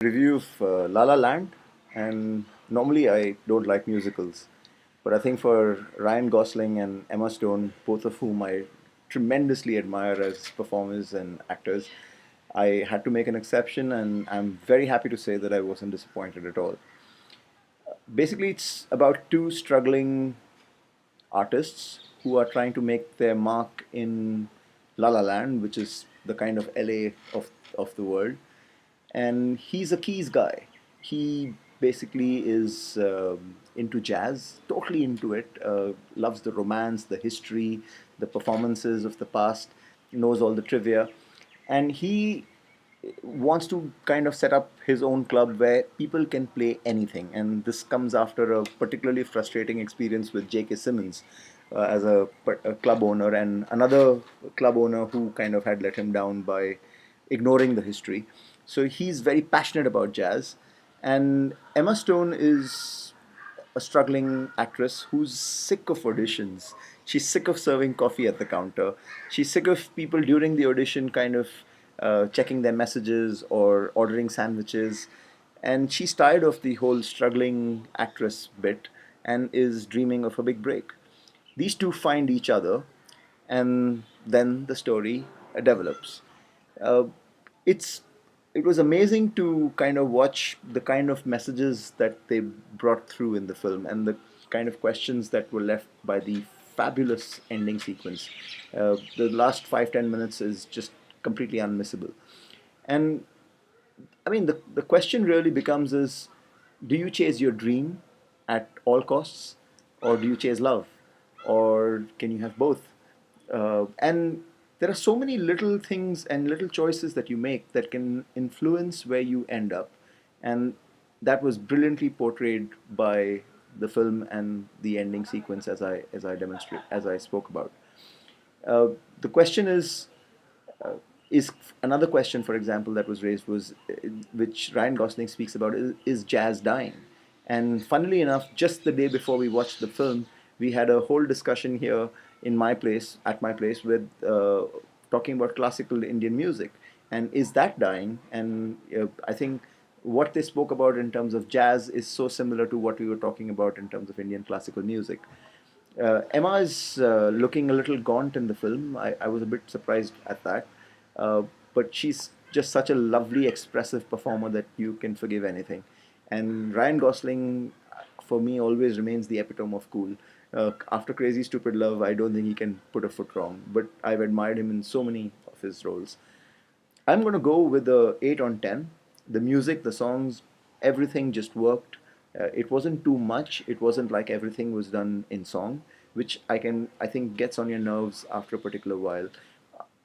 Review of La La Land, and normally I don't like musicals, but I think for Ryan Gosling and Emma Stone, both of whom I tremendously admire as performers and actors, I had to make an exception, and I'm very happy to say that I wasn't disappointed at all. Basically, it's about two struggling artists who are trying to make their mark in La La Land, which is the kind of LA of the world. And he's a keys guy. He basically is into jazz, totally into it, loves the romance, the history, the performances of the past, knows all the trivia. And he wants to kind of set up his own club where people can play anything. And this comes after a particularly frustrating experience with J.K. Simmons as a club owner, and another club owner who kind of had let him down by ignoring the history. So he's very passionate about jazz. And Emma Stone is a struggling actress who's sick of auditions. She's sick of serving coffee at the counter. She's sick of people during the audition kind of checking their messages or ordering sandwiches. And she's tired of the whole struggling actress bit and is dreaming of a big break. These two find each other, and then the story develops. Uh, it's it was amazing to kind of watch the kind of messages that they brought through in the film and the kind of questions that were left by the fabulous ending sequence. The last 5-10 minutes is just completely unmissable. And I mean, the question really becomes is, do you chase your dream at all costs, or do you chase love, or can you have both? And there are so many little things and little choices that you make that can influence where you end up, and that was brilliantly portrayed by the film and the ending sequence as I spoke about. The question is another question, for example, that was raised was which Ryan Gosling speaks about is jazz dying? And funnily enough, just the day before we watched the film, we had a whole discussion here at my place, with talking about classical Indian music, and is that dying? And I think what they spoke about in terms of jazz is so similar to what we were talking about in terms of Indian classical music. Emma is looking a little gaunt in the film. I was a bit surprised at that. But she's just such a lovely, expressive performer that you can forgive anything. And Ryan Gosling, for me, always remains the epitome of cool. After Crazy Stupid Love, I don't think he can put a foot wrong. But I've admired him in so many of his roles. I'm going to go with the 8 on 10. The music, the songs, everything just worked. It wasn't too much. It wasn't like everything was done in song, which I think gets on your nerves after a particular while.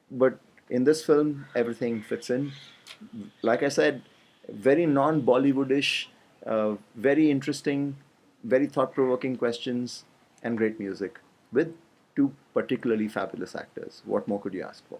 But in this film, everything fits in. Like I said, very non-Bollywoodish, very interesting, very thought-provoking questions, and great music with two particularly fabulous actors. What more could you ask for?